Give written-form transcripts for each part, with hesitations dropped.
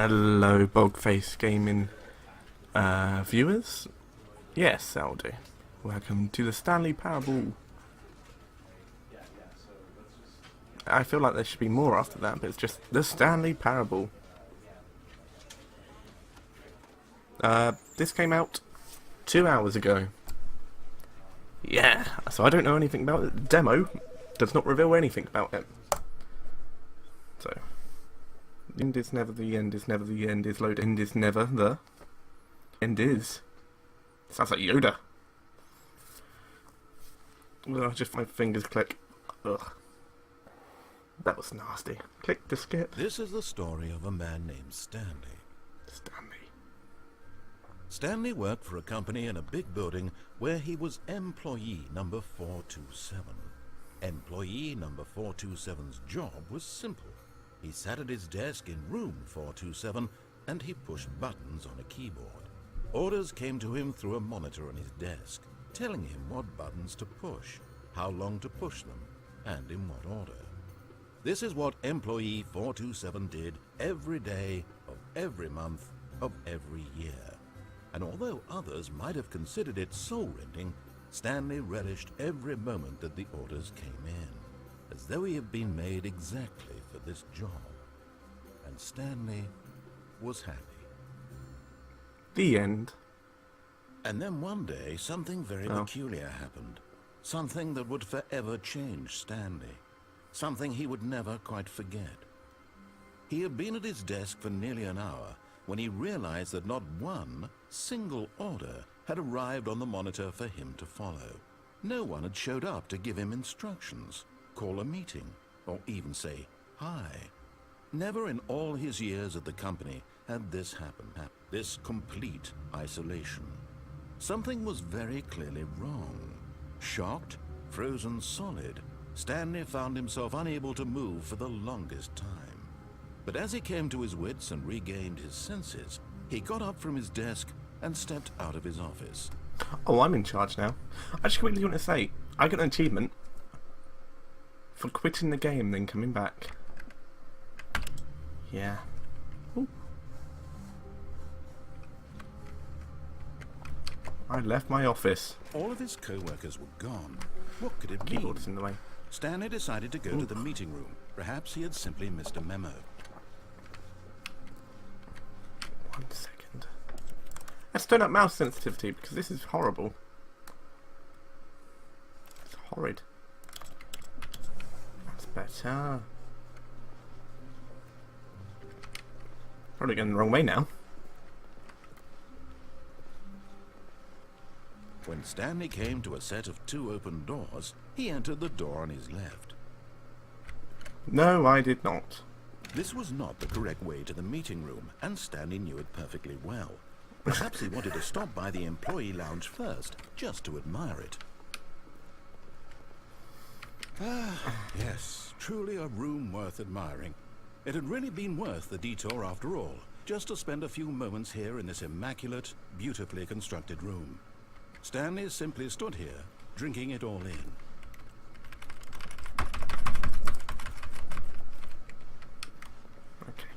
Hello, Bogface Gaming viewers. Yes, that'll do. Welcome to the Stanley Parable. I feel like there should be more after that, but it's just the Stanley Parable. This came out 2 hours ago. Yeah, so I don't know anything about it. The demo does not reveal anything about it. So, the end is never the end, is never the end, is load end is never the end is. Sounds like Yoda. Ugh, just my fingers click. Ugh. That was nasty. Click to skip. This is the story of a man named Stanley. Stanley worked for a company in a big building where he was employee number 427. Employee number 427's job was simple. He sat at his desk in room 427 and he pushed buttons on a keyboard. Orders came to him through a monitor on his desk, telling him what buttons to push, how long to push them, and in what order. This is what employee 427 did every day of every month of every year. And although others might have considered it soul-rending, Stanley relished every moment that the orders came in, as though he had been made exactly for this job. And Stanley was happy. The end. And then one day, something very peculiar happened. Something that would forever change Stanley. Something he would never quite forget. He had been at his desk for nearly an hour when he realized that not one single order had arrived on the monitor for him to follow. No one had showed up to give him instructions, call a meeting, or even say hi. Never in all his years at the company had this happened. This complete isolation. Something was very clearly wrong. Shocked, frozen solid, Stanley found himself unable to move for the longest time. But as he came to his wits and regained his senses, he got up from his desk and stepped out of his office. Oh, I'm in charge now. I just quickly want to say, I got an achievement for quitting the game and then coming back. Yeah. Ooh. I left my office. All of his co-workers were gone. What could it Keyboard mean? is in the way. Stanley decided to go to the meeting room. Perhaps he had simply missed a memo. 1 second. Let's turn up mouse sensitivity because this is horrible. It's horrid. That's better. Probably going the wrong way now. When Stanley came to a set of 2 open doors, he entered the door on his left. No, I did not. This was not the correct way to the meeting room, and Stanley knew it perfectly well. Perhaps he wanted to stop by the employee lounge first, just to admire it. Yes, truly a room worth admiring. It had really been worth the detour after all, just to spend a few moments here in this immaculate, beautifully constructed room. Stanley simply stood here, drinking it all in. Okay.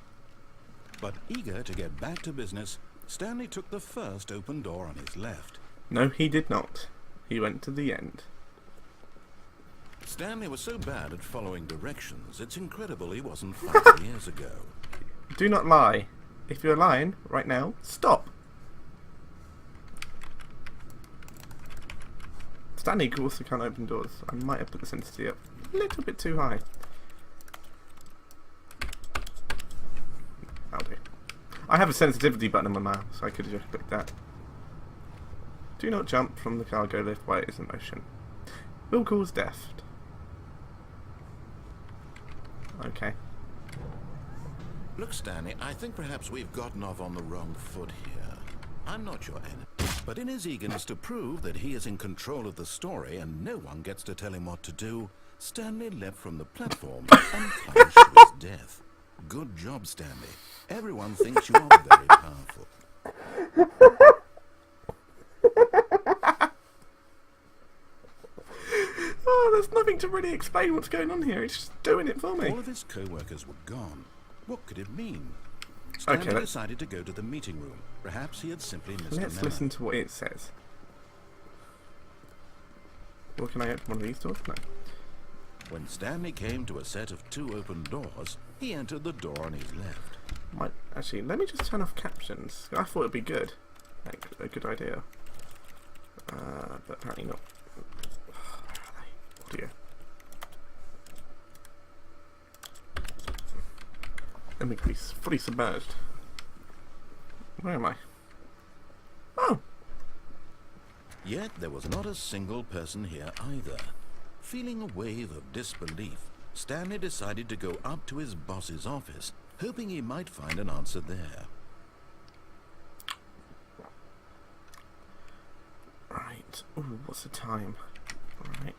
But eager to get back to business, Stanley took the first open door on his left. No, he did not. He went to the end. Stanley was so bad at following directions, it's incredible he wasn't 5 years ago. Do not lie. If you're lying right now, stop. Stanley also can't open doors. I might have put the sensitivity up a little bit too high. That'll do. I have a sensitivity button on my mouse, so I could have just clicked that. Do not jump from the cargo lift while it is in motion. Will cause death. Okay. Look, Stanley, I think perhaps we've gotten off on the wrong foot here. I'm not your enemy. But in his eagerness to prove that he is in control of the story and no one gets to tell him what to do, Stanley leapt from the platform and plunged to his death. Good job, Stanley. Everyone thinks you are very powerful. Oh, there's nothing to really explain what's going on here. It's just doing it for me. All of his co-workers were gone. What could it mean? Stanley Okay, decided to go to the meeting room. Perhaps he had simply missed a let's memo. listen to what it says. Well, can I open one of these doors? No. When Stanley came to a set of 2 open doors, he entered the door on his left. Actually, let me just turn off captions. I thought it'd be good. Like, a good idea. But apparently not. Where are they? Audio. Let me be fully submerged. Where am I? Oh! Yet there was not a single person here either. Feeling a wave of disbelief, Stanley decided to go up to his boss's office, hoping he might find an answer there. Right. Ooh, what's the time? Right.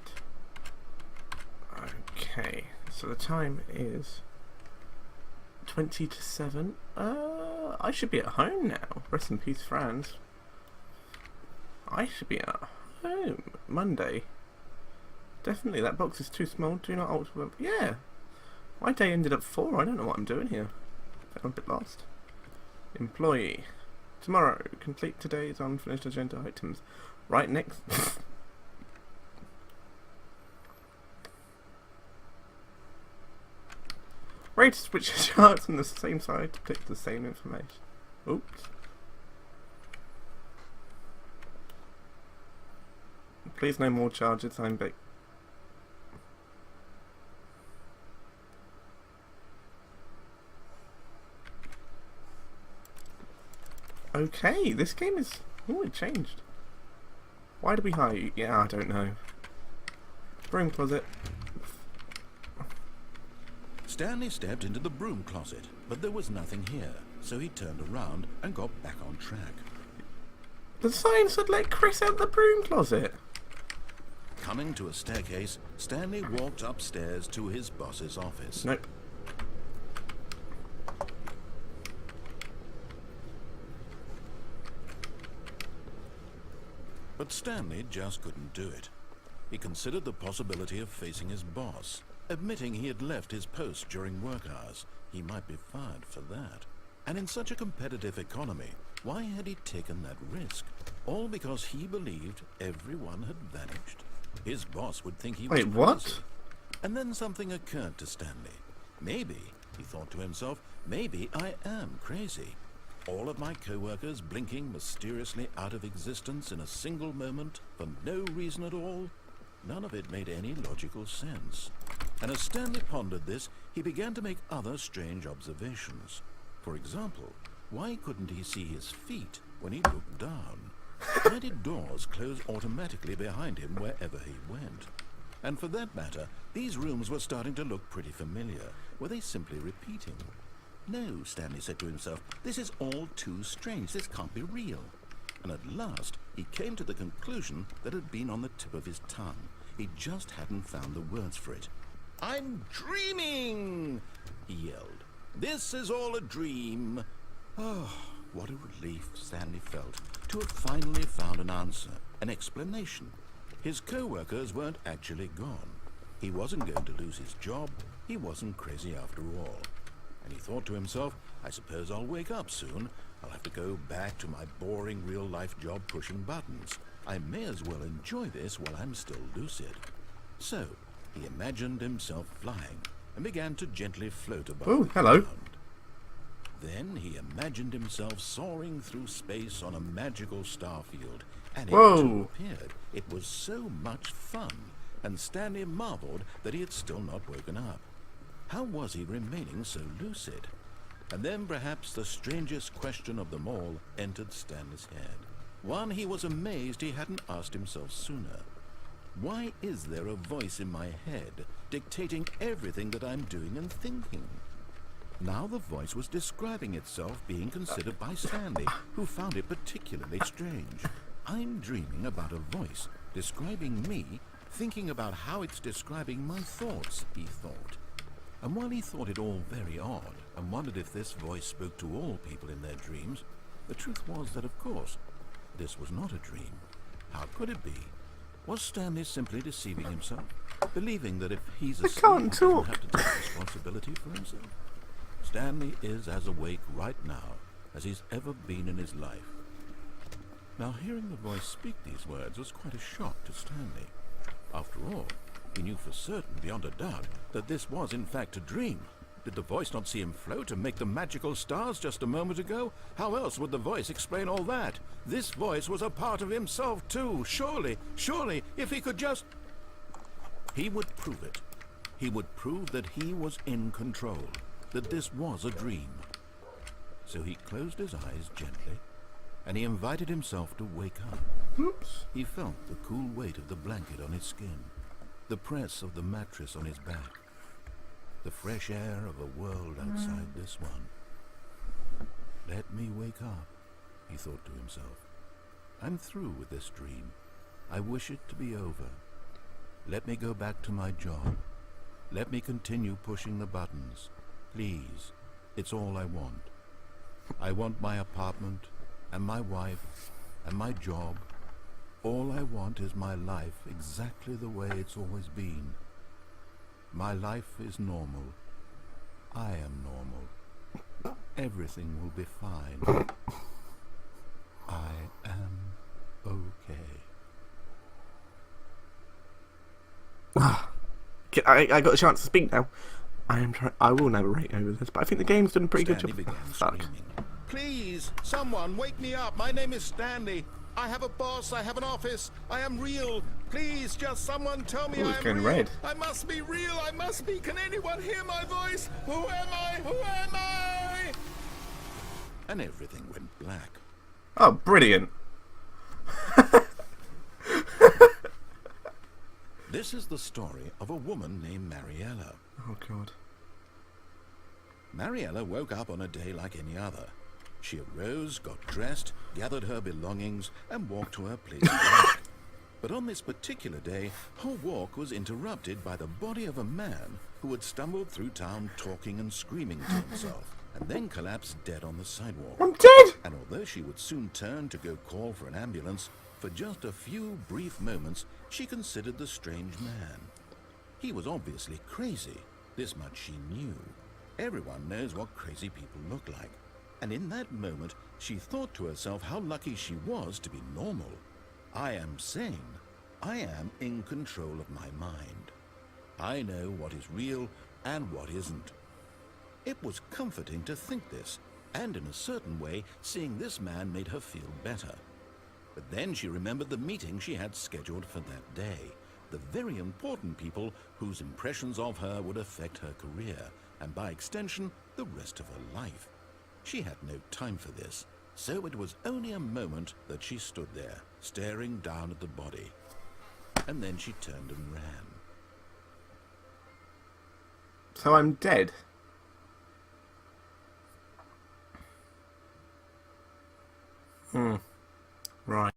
Okay. So the time is 20 to 7. I should be at home now. Rest in peace, Franz. I should be at home. Monday. Definitely, that box is too small. Do not alter. Yeah. My day ended at 4. I don't know what I'm doing here. I'm a bit lost. Employee. Tomorrow. Complete today's unfinished agenda items. Right next. Ready to switch charts on the same side to click the same information. Oops. Please no more charges. I'm big. Okay, this game is... Oh, it changed. Why did we hire you? Yeah, I don't know. Broom closet. Stanley stepped into the broom closet, but there was nothing here, so he turned around and got back on track. The sign said let Chris out the broom closet. Coming to a staircase, Stanley walked upstairs to his boss's office. Nope. But Stanley just couldn't do it. He considered the possibility of facing his boss. Admitting he had left his post during work hours, he might be fired for that. And in such a competitive economy, why had he taken that risk? All because he believed everyone had vanished? His boss would think he was Wait, what? crazy. And then something occurred to Stanley. Maybe, he thought to himself, maybe I am crazy. All of my co-workers blinking mysteriously out of existence in a single moment for no reason at all? None of it made any logical sense. And as Stanley pondered this, he began to make other strange observations. For example, why couldn't he see his feet when he looked down? Why did doors close automatically behind him wherever he went? And for that matter, these rooms were starting to look pretty familiar. Were they simply repeating? No, Stanley said to himself, this is all too strange. This can't be real. And at last, he came to the conclusion that had been on the tip of his tongue. He just hadn't found the words for it. "I'm dreaming!" he yelled. "This is all a dream." Oh, what a relief Stanley felt to have finally found an answer, an explanation. His co-workers weren't actually gone. He wasn't going to lose his job. He wasn't crazy after all. And he thought to himself, I suppose I'll wake up soon. I'll have to go back to my boring real-life job pushing buttons. I may as well enjoy this while I'm still lucid. So, he imagined himself flying and began to gently float above the hello. ground. Then he imagined himself soaring through space on a magical starfield, and it too appeared. It was so much fun, and Stanley marveled that he had still not woken up. How was he remaining so lucid? And then perhaps the strangest question of them all entered Stanley's head. One he was amazed he hadn't asked himself sooner. Why is there a voice in my head dictating everything that I'm doing and thinking? Now the voice was describing itself being considered by Stanley, who found it particularly strange. I'm dreaming about a voice describing me, thinking about how it's describing my thoughts, he thought. And while he thought it all very odd, and wondered if this voice spoke to all people in their dreams, the truth was that, of course, this was not a dream. How could it be? Was Stanley simply deceiving himself, believing that if he's asleep, he doesn't have to take responsibility for himself? Stanley is as awake right now as he's ever been in his life. Now, hearing the voice speak these words was quite a shock to Stanley. After all, he knew for certain, beyond a doubt, that this was in fact a dream. Did the voice not see him float and make the magical stars just a moment ago? How else would the voice explain all that? This voice was a part of himself too. Surely, if he could just... He would prove it. He would prove that he was in control, that this was a dream. So he closed his eyes gently, and he invited himself to wake up. Oops. He felt the cool weight of the blanket on his skin, the press of the mattress on his back, the fresh air of a world outside this one. Let me wake up, he thought to himself. I'm through with this dream. I wish it to be over. Let me go back to my job. Let me continue pushing the buttons. Please, it's all I want. I want my apartment, and my wife, and my job. All I want is my life exactly the way it's always been. My life is normal. I am normal. Everything will be fine. I am okay. I got a chance to speak now. I will narrate over this, but I think the game's done a pretty good Stanley job. began Fuck. screaming. Please, someone, wake me up. My name is Stanley. I have a boss. I have an office. I am real. Please, just someone tell me Ooh, I it's am getting real. red. I must be real. I must be. Can anyone hear my voice? Who am I? Who am I? And everything went black. Oh, brilliant. This is the story of a woman named Mariella. Oh, God. Mariella woke up on a day like any other. She arose, got dressed, gathered her belongings, and walked to her place of work. But on this particular day, her walk was interrupted by the body of a man who had stumbled through town talking and screaming to himself, and then collapsed dead on the sidewalk. I'm dead! And although she would soon turn to go call for an ambulance, for just a few brief moments, she considered the strange man. He was obviously crazy. This much she knew. Everyone knows what crazy people look like. And in that moment, she thought to herself how lucky she was to be normal. I am sane. I am in control of my mind. I know what is real and what isn't. It was comforting to think this, and in a certain way, seeing this man made her feel better. But then she remembered the meeting she had scheduled for that day, the very important people whose impressions of her would affect her career, and by extension, the rest of her life. She had no time for this, so it was only a moment that she stood there, staring down at the body. And then she turned and ran. So I'm dead. Right.